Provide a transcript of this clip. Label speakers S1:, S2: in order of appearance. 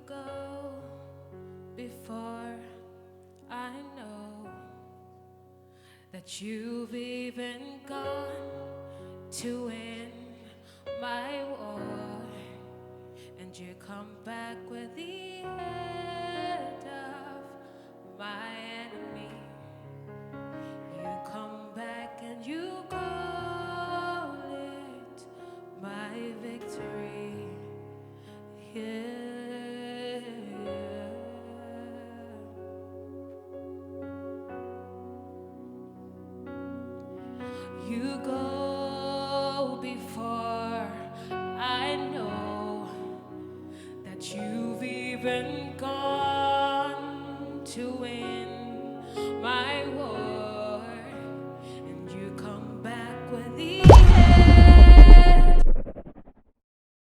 S1: go before I know that you've even gone to win my war, and you come back with the head of my enemy. You come back and you call it my victory. Yeah. You go before I know that you've even gone to win